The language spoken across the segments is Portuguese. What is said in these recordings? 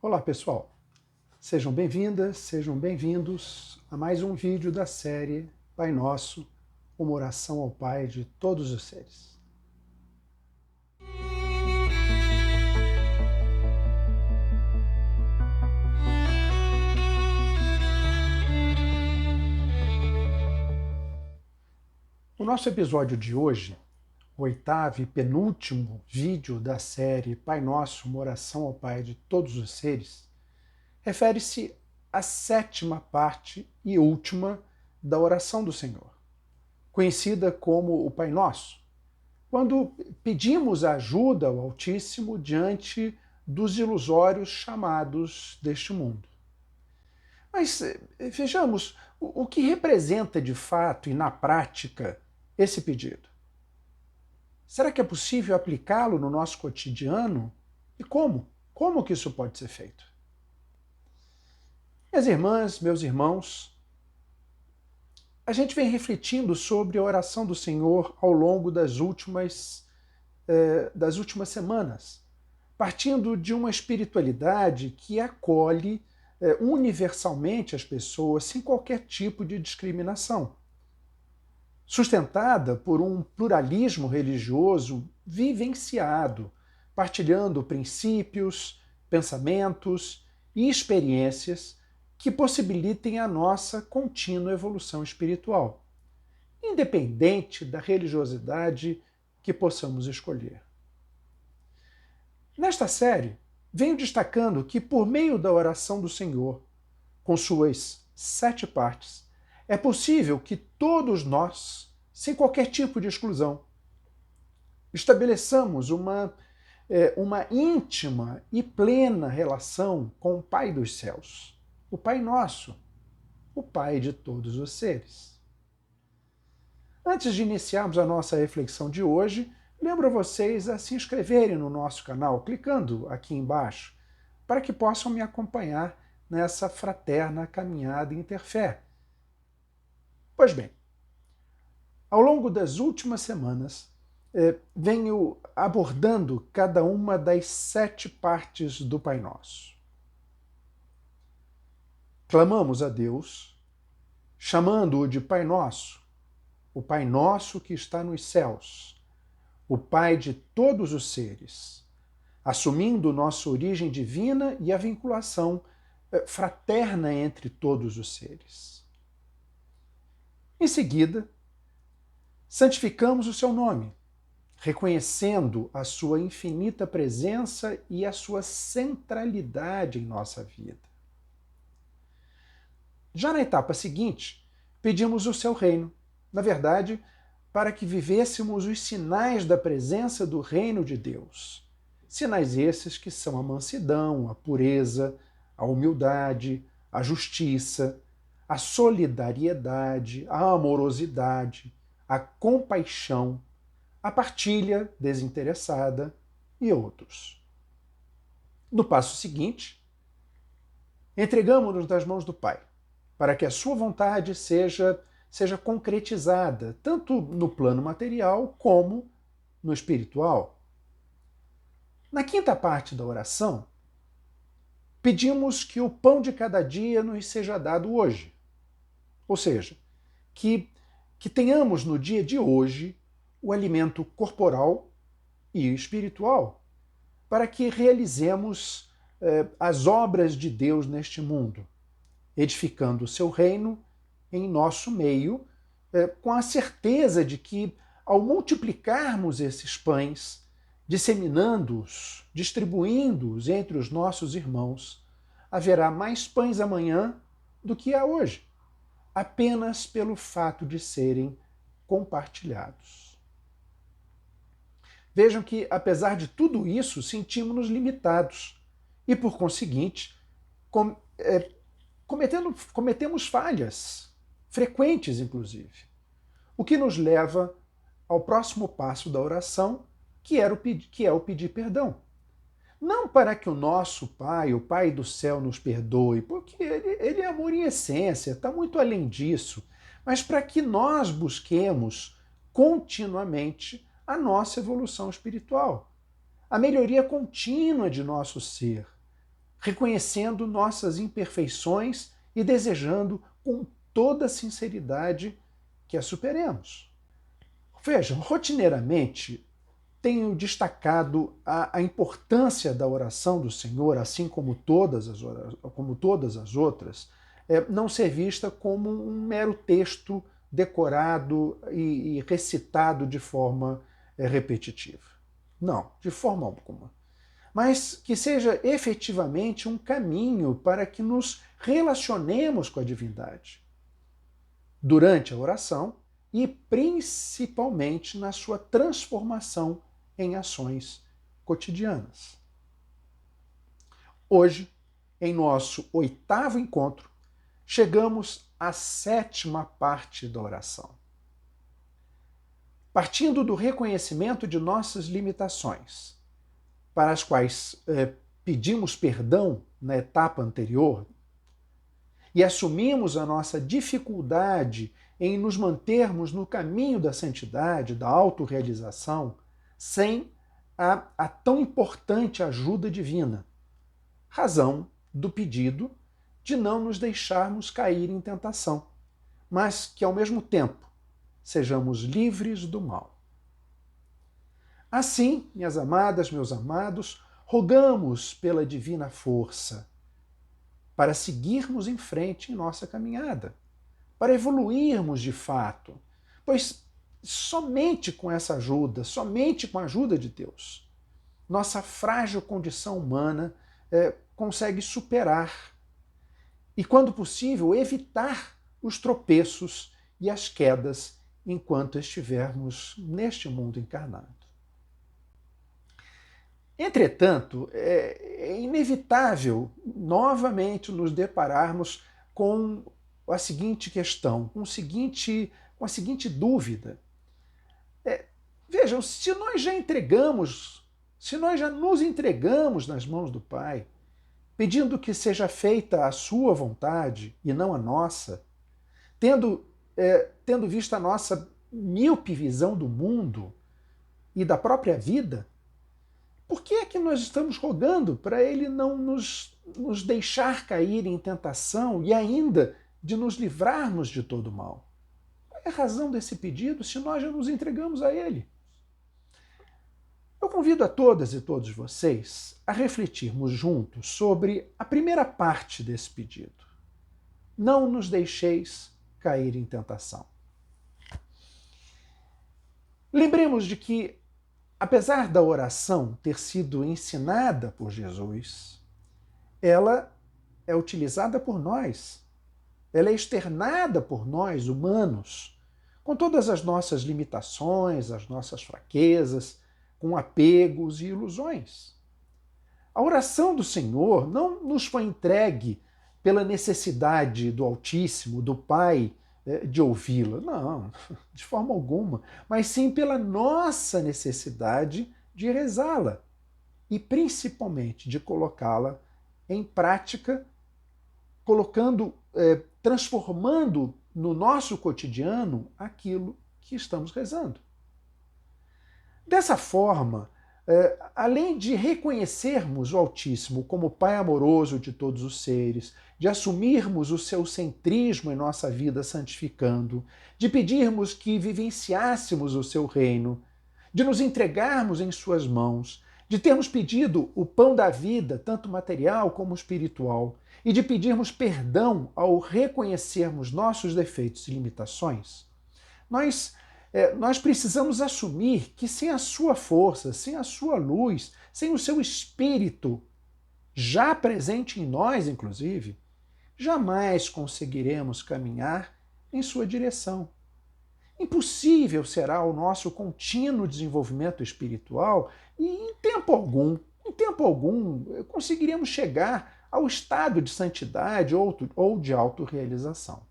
Olá pessoal, sejam bem-vindas, sejam bem-vindos a mais um vídeo da série Pai Nosso, uma oração ao Pai de todos os seres. O nosso episódio de hoje, o oitavo e penúltimo vídeo da série Pai Nosso, uma oração ao Pai de todos os seres, refere-se à sétima parte e última da oração do Senhor, conhecida como o Pai Nosso, quando pedimos a ajuda ao Altíssimo diante dos ilusórios chamados deste mundo. Mas vejamos o que representa de fato e na prática esse pedido. Será que é possível aplicá-lo no nosso cotidiano? E como? Como que isso pode ser feito? Minhas irmãs, meus irmãos, a gente vem refletindo sobre a oração do Senhor ao longo das últimas semanas, partindo de uma espiritualidade que acolhe universalmente as pessoas sem qualquer tipo de discriminação, sustentada por um pluralismo religioso vivenciado, partilhando princípios, pensamentos e experiências que possibilitem a nossa contínua evolução espiritual, independente da religiosidade que possamos escolher. Nesta série, venho destacando que, por meio da oração do Senhor, com suas 7 partes, é possível que todos nós, sem qualquer tipo de exclusão, estabeleçamos uma íntima e plena relação com o Pai dos céus, o Pai Nosso, o Pai de todos os seres. Antes de iniciarmos a nossa reflexão de hoje, lembro a vocês a se inscreverem no nosso canal, clicando aqui embaixo, para que possam me acompanhar nessa fraterna caminhada interfé. Pois bem, ao longo das últimas semanas, venho abordando cada uma das 7 partes do Pai Nosso. Clamamos a Deus, chamando-o de Pai Nosso, o Pai Nosso que está nos céus, o Pai de todos os seres, assumindo nossa origem divina e a vinculação fraterna entre todos os seres. Em seguida, santificamos o seu nome, reconhecendo a sua infinita presença e a sua centralidade em nossa vida. Já na etapa seguinte, pedimos o seu reino, na verdade, para que vivêssemos os sinais da presença do reino de Deus. Sinais esses que são a mansidão, a pureza, a humildade, a justiça, a solidariedade, a amorosidade, a compaixão, a partilha desinteressada e outros. No passo seguinte, entregamos-nos nas mãos do Pai, para que a sua vontade seja concretizada, tanto no plano material como no espiritual. Na quinta parte da oração, pedimos que o pão de cada dia nos seja dado hoje. Ou seja, que tenhamos no dia de hoje o alimento corporal e espiritual, para que realizemos as obras de Deus neste mundo, edificando o seu reino em nosso meio, com a certeza de que, ao multiplicarmos esses pães, disseminando-os, distribuindo-os entre os nossos irmãos, haverá mais pães amanhã do que há hoje, apenas pelo fato de serem compartilhados. Vejam que, apesar de tudo isso, sentimos-nos limitados e, por conseguinte, cometemos falhas, frequentes inclusive, o que nos leva ao próximo passo da oração, que é o pedir perdão. Não para que o nosso Pai, o Pai do céu, nos perdoe, porque ele é amor em essência, está muito além disso, mas para que nós busquemos continuamente a nossa evolução espiritual, a melhoria contínua de nosso ser, reconhecendo nossas imperfeições e desejando com toda sinceridade que as superemos. Vejam, rotineiramente tenho destacado a importância da oração do Senhor, assim como todas as outras, não ser vista como um mero texto decorado e recitado de forma repetitiva. Não, de forma alguma. Mas que seja efetivamente um caminho para que nos relacionemos com a divindade durante a oração e principalmente na sua transformação em ações cotidianas. Hoje, em nosso 8º encontro, chegamos à 7ª parte da oração. Partindo do reconhecimento de nossas limitações, para as quais pedimos perdão na etapa anterior, e assumimos a nossa dificuldade em nos mantermos no caminho da santidade, da autorrealização, sem a tão importante ajuda divina, razão do pedido de não nos deixarmos cair em tentação, mas que, ao mesmo tempo, sejamos livres do mal. Assim, minhas amadas, meus amados, rogamos pela divina força para seguirmos em frente em nossa caminhada, para evoluirmos de fato, pois somente com essa ajuda, somente com a ajuda de Deus, nossa frágil condição humana consegue superar e, quando possível, evitar os tropeços e as quedas enquanto estivermos neste mundo encarnado. Entretanto, é inevitável novamente nos depararmos com a seguinte questão, com a seguinte dúvida. Vejam, se nós já nos entregamos nas mãos do Pai, pedindo que seja feita a sua vontade e não a nossa, tendo visto a nossa míope visão do mundo e da própria vida, por que é que nós estamos rogando para Ele não nos deixar cair em tentação e ainda de nos livrarmos de todo o mal? Qual é a razão desse pedido se nós já nos entregamos a Ele? Eu convido a todas e todos vocês a refletirmos juntos sobre a primeira parte desse pedido. Não nos deixeis cair em tentação. Lembremos de que, apesar da oração ter sido ensinada por Jesus, ela é utilizada por nós, ela é externada por nós, humanos, com todas as nossas limitações, as nossas fraquezas, com apegos e ilusões. A oração do Senhor não nos foi entregue pela necessidade do Altíssimo, do Pai, de ouvi-la. Não, de forma alguma. Mas sim pela nossa necessidade de rezá-la e principalmente de colocá-la em prática, transformando no nosso cotidiano aquilo que estamos rezando. Dessa forma, além de reconhecermos o Altíssimo como Pai amoroso de todos os seres, de assumirmos o seu centrismo em nossa vida santificando, de pedirmos que vivenciássemos o seu reino, de nos entregarmos em suas mãos, de termos pedido o pão da vida, tanto material como espiritual, e de pedirmos perdão ao reconhecermos nossos defeitos e limitações, nós precisamos assumir que sem a sua força, sem a sua luz, sem o seu espírito, já presente em nós, inclusive, jamais conseguiremos caminhar em sua direção. Impossível será o nosso contínuo desenvolvimento espiritual e, em tempo algum, conseguiremos chegar ao estado de santidade ou de autorrealização.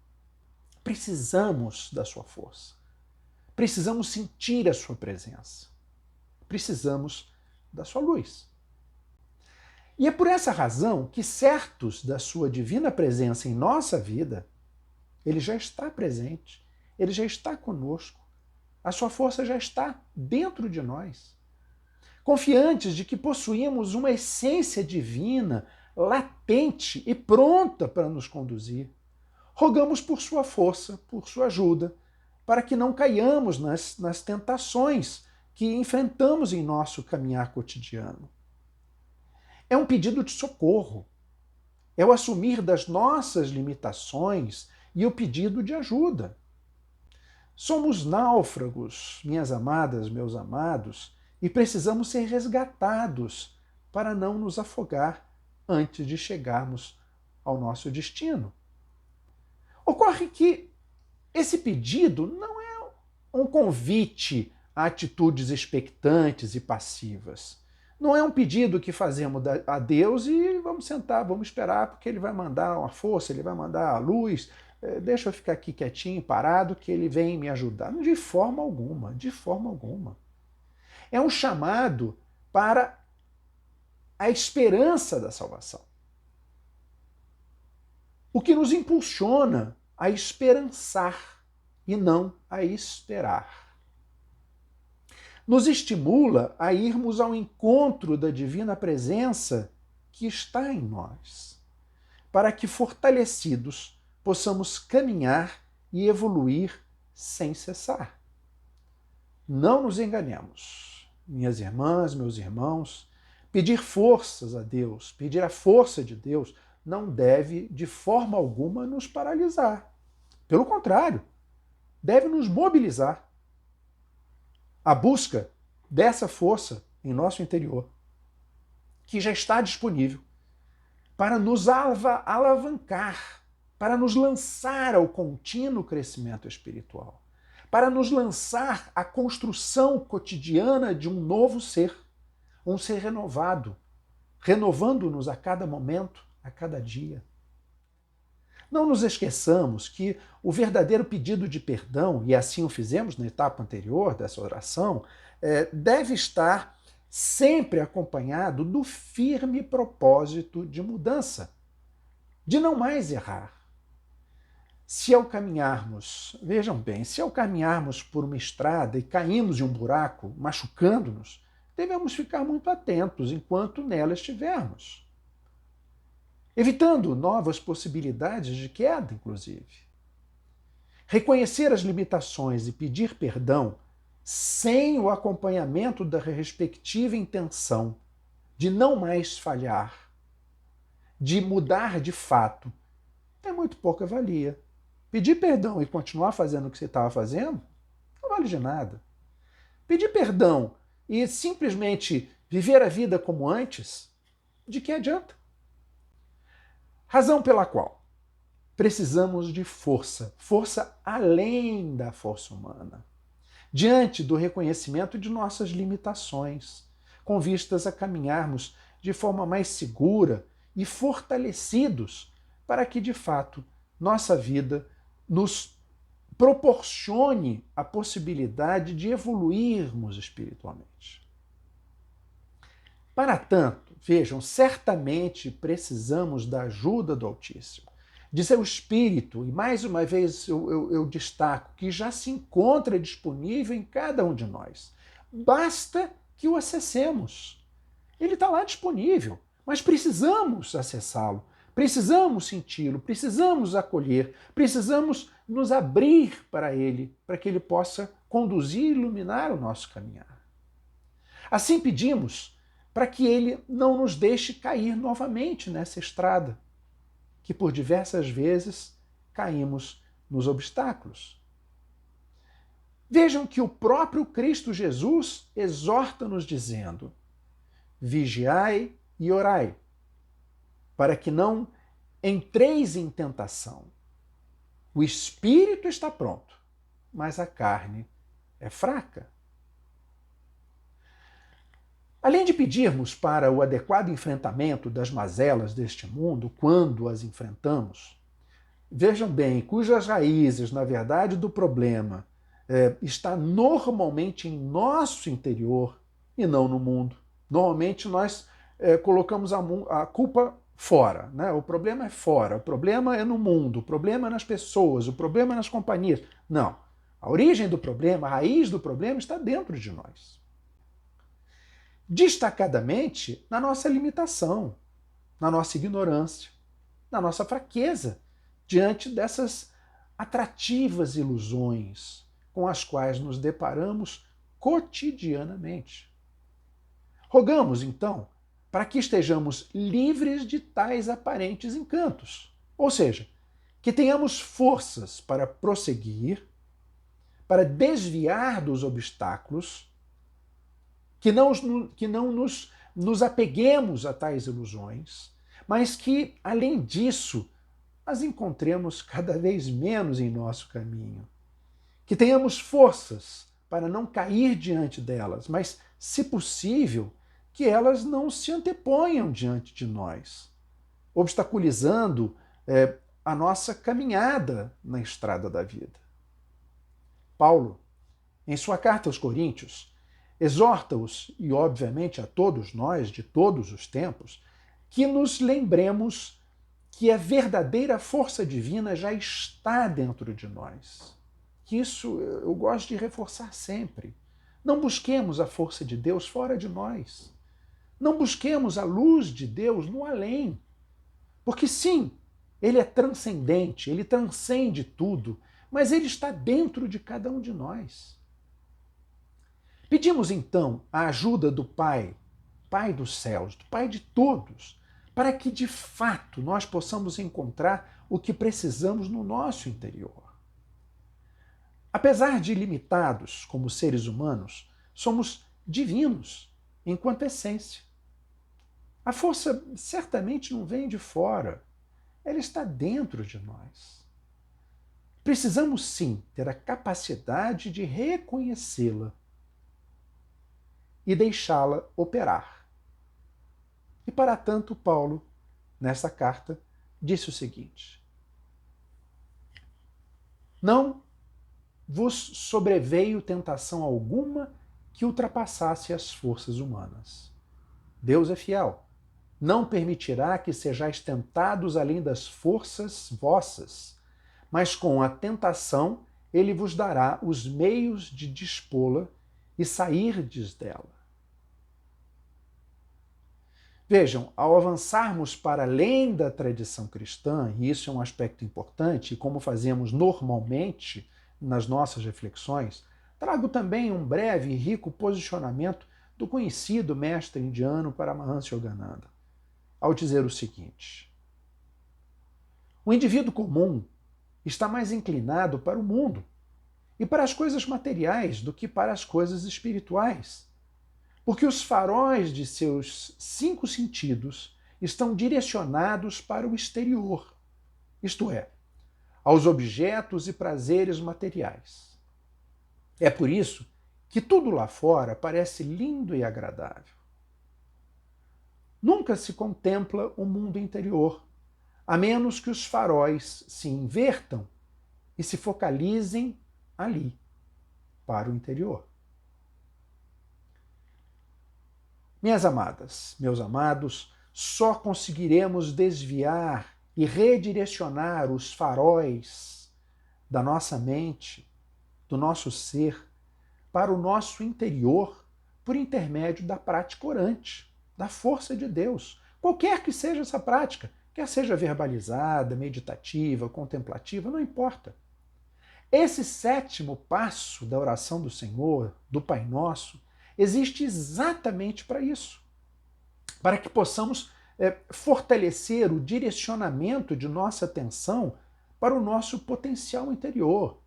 Precisamos da sua força. Precisamos sentir a sua presença. Precisamos da sua luz. E é por essa razão que, certos da sua divina presença em nossa vida, Ele já está presente, Ele já está conosco, a sua força já está dentro de nós. Confiantes de que possuímos uma essência divina latente e pronta para nos conduzir. Rogamos por sua força, por sua ajuda, para que não caiamos nas tentações que enfrentamos em nosso caminhar cotidiano. É um pedido de socorro. É o assumir das nossas limitações e o pedido de ajuda. Somos náufragos, minhas amadas, meus amados, e precisamos ser resgatados para não nos afogar antes de chegarmos ao nosso destino. Ocorre que esse pedido não é um convite a atitudes expectantes e passivas. Não é um pedido que fazemos a Deus e vamos sentar, vamos esperar, porque Ele vai mandar uma força, Ele vai mandar a luz, deixa eu ficar aqui quietinho, parado, que Ele vem me ajudar. De forma alguma, de forma alguma. É um chamado para a esperança da salvação. O que nos impulsiona a esperançar e não a esperar. Nos estimula a irmos ao encontro da divina presença que está em nós, para que, fortalecidos, possamos caminhar e evoluir sem cessar. Não nos enganemos, minhas irmãs, meus irmãos, pedir forças a Deus, pedir a força de Deus, não deve de forma alguma nos paralisar. Pelo contrário, deve nos mobilizar. A busca dessa força em nosso interior, que já está disponível, para nos alavancar, para nos lançar ao contínuo crescimento espiritual, para nos lançar à construção cotidiana de um novo ser, um ser renovado, renovando-nos a cada momento, a cada dia. Não nos esqueçamos que o verdadeiro pedido de perdão, e assim o fizemos na etapa anterior dessa oração, deve estar sempre acompanhado do firme propósito de mudança, de não mais errar. Se ao caminharmos, vejam bem, se ao caminharmos por uma estrada e caímos de um buraco, machucando-nos, devemos ficar muito atentos enquanto nela estivermos, evitando novas possibilidades de queda, inclusive. Reconhecer as limitações e pedir perdão sem o acompanhamento da respectiva intenção de não mais falhar, de mudar de fato, tem muito pouca valia. Pedir perdão e continuar fazendo o que você estava fazendo não vale de nada. Pedir perdão e simplesmente viver a vida como antes, de que adianta? Razão pela qual precisamos de força, força além da força humana, diante do reconhecimento de nossas limitações, com vistas a caminharmos de forma mais segura e fortalecidos para que, de fato, nossa vida nos proporcione a possibilidade de evoluirmos espiritualmente. Para tanto, vejam, certamente precisamos da ajuda do Altíssimo, de seu Espírito, e mais uma vez eu destaco que já se encontra disponível em cada um de nós. Basta que o acessemos. Ele está lá disponível, mas precisamos acessá-lo, precisamos senti-lo, precisamos acolher, precisamos nos abrir para ele, para que ele possa conduzir e iluminar o nosso caminhar. Assim pedimos para que ele não nos deixe cair novamente nessa estrada, que por diversas vezes caímos nos obstáculos. Vejam que o próprio Cristo Jesus exorta-nos dizendo: vigiai e orai, para que não entreis em tentação. O espírito está pronto, mas a carne é fraca. Além de pedirmos para o adequado enfrentamento das mazelas deste mundo, quando as enfrentamos, vejam bem, cujas raízes, na verdade, do problema está normalmente em nosso interior e não no mundo. Normalmente nós colocamos a culpa fora, né? O problema é fora, o problema é no mundo, o problema é nas pessoas, o problema é nas companhias. Não. A origem do problema, a raiz do problema está dentro de nós. Destacadamente na nossa limitação. na nossa ignorância, na nossa fraqueza, diante dessas atrativas ilusões com as quais nos deparamos cotidianamente. Rogamos, então, para que estejamos livres de tais aparentes encantos, ou seja, que tenhamos forças para prosseguir, para desviar dos obstáculos, que não nos apeguemos a tais ilusões, mas que, além disso, as encontremos cada vez menos em nosso caminho. Que tenhamos forças para não cair diante delas, mas, se possível, que elas não se anteponham diante de nós, obstaculizando a nossa caminhada na estrada da vida. Paulo, em sua carta aos Coríntios, exorta-os, e obviamente a todos nós, de todos os tempos, que nos lembremos que a verdadeira força divina já está dentro de nós. Isso eu gosto de reforçar sempre. Não busquemos a força de Deus fora de nós. Não busquemos a luz de Deus no além. Porque sim, ele é transcendente, ele transcende tudo, mas ele está dentro de cada um de nós. Pedimos então a ajuda do Pai, Pai dos céus, do Pai de todos, para que de fato nós possamos encontrar o que precisamos no nosso interior. Apesar de limitados como seres humanos, somos divinos enquanto essência. A força certamente não vem de fora, ela está dentro de nós. Precisamos sim ter a capacidade de reconhecê-la e deixá-la operar. E para tanto, Paulo, nessa carta, disse o seguinte: não vos sobreveio tentação alguma que ultrapassasse as forças humanas. Deus é fiel. Não permitirá que sejais tentados além das forças vossas, mas com a tentação ele vos dará os meios de dispô-la e sairdes dela. Vejam, ao avançarmos para além da tradição cristã, e isso é um aspecto importante, e como fazemos normalmente nas nossas reflexões, trago também um breve e rico posicionamento do conhecido mestre indiano Paramahansa Yogananda, ao dizer o seguinte: o indivíduo comum está mais inclinado para o mundo e para as coisas materiais do que para as coisas espirituais, porque os faróis de seus 5 sentidos estão direcionados para o exterior, isto é, aos objetos e prazeres materiais. É por isso que tudo lá fora parece lindo e agradável. Nunca se contempla o mundo interior, a menos que os faróis se invertam e se focalizem ali, para o interior. Minhas amadas, meus amados, só conseguiremos desviar e redirecionar os faróis da nossa mente, do nosso ser, para o nosso interior por intermédio da prática orante, da força de Deus. Qualquer que seja essa prática, quer seja verbalizada, meditativa, contemplativa, não importa. Esse 7º passo da oração do Senhor, do Pai Nosso, existe exatamente para isso. Para que possamos fortalecer o direcionamento de nossa atenção para o nosso potencial interior,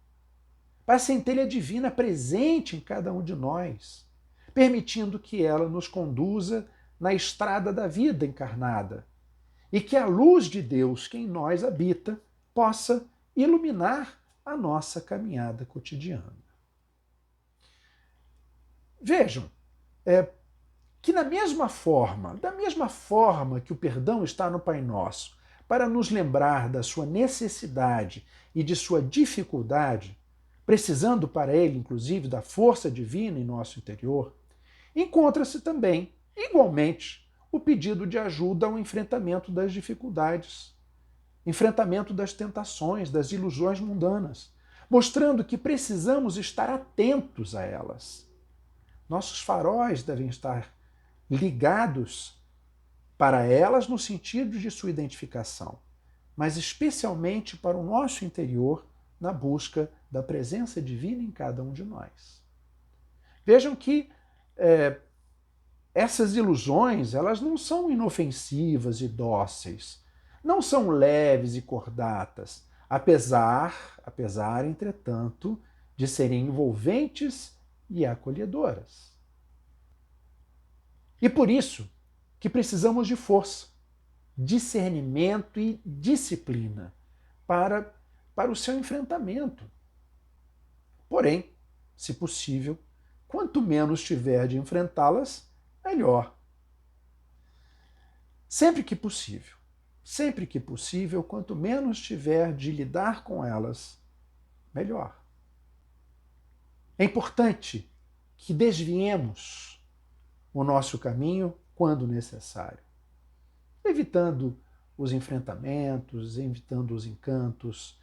para a centelha divina presente em cada um de nós, permitindo que ela nos conduza na estrada da vida encarnada e que a luz de Deus que em nós habita possa iluminar a nossa caminhada cotidiana. Vejam, que da mesma forma que o perdão está no Pai Nosso, para nos lembrar da sua necessidade e de sua dificuldade, precisando para ele, inclusive, da força divina em nosso interior, encontra-se também, igualmente, o pedido de ajuda ao enfrentamento das dificuldades, enfrentamento das tentações, das ilusões mundanas, mostrando que precisamos estar atentos a elas. Nossos faróis devem estar ligados para elas no sentido de sua identificação, mas especialmente para o nosso interior na busca da presença divina em cada um de nós. Vejam que essas ilusões, elas não são inofensivas e dóceis, não são leves e cordatas, apesar, entretanto, de serem envolventes e acolhedoras. E por isso que precisamos de força, discernimento e disciplina para o seu enfrentamento. Porém, se possível, quanto menos tiver de enfrentá-las, melhor. Sempre que possível, quanto menos tiver de lidar com elas, melhor. É importante que desviemos o nosso caminho quando necessário, evitando os enfrentamentos, evitando os encantos,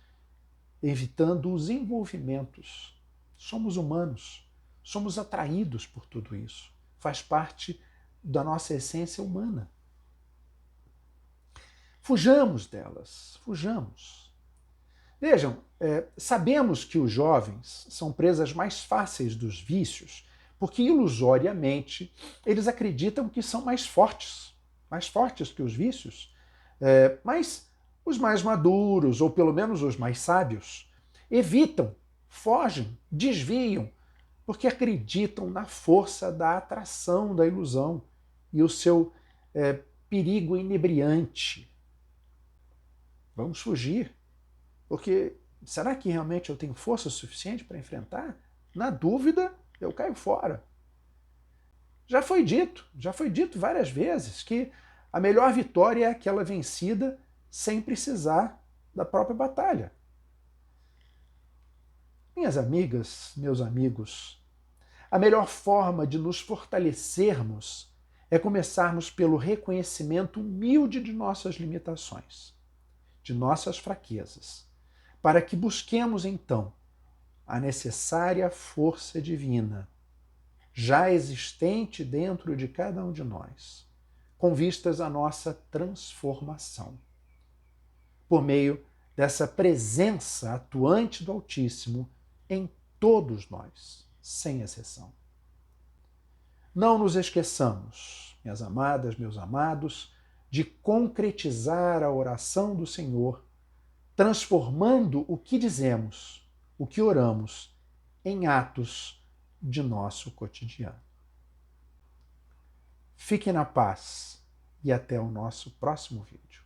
evitando os envolvimentos. Somos humanos, somos atraídos por tudo isso. Faz parte da nossa essência humana. Fujamos delas, fujamos. Vejam, sabemos que os jovens são presas mais fáceis dos vícios, porque ilusoriamente eles acreditam que são mais fortes que os vícios. Mas os mais maduros, ou pelo menos os mais sábios, evitam, fogem, desviam, porque acreditam na força da atração da ilusão e o seu perigo inebriante. Vamos fugir, porque será que realmente eu tenho força suficiente para enfrentar? Na dúvida, eu caio fora. Já foi dito várias vezes que a melhor vitória é aquela vencida sem precisar da própria batalha. Minhas amigas, meus amigos, a melhor forma de nos fortalecermos é começarmos pelo reconhecimento humilde de nossas limitações, de nossas fraquezas, para que busquemos então a necessária força divina, já existente dentro de cada um de nós, com vistas à nossa transformação, por meio dessa presença atuante do Altíssimo em todos nós, sem exceção. Não nos esqueçamos, minhas amadas, meus amados, de concretizar a oração do Senhor, transformando o que dizemos, o que oramos, em atos de nosso cotidiano. Fiquem na paz e até o nosso próximo vídeo.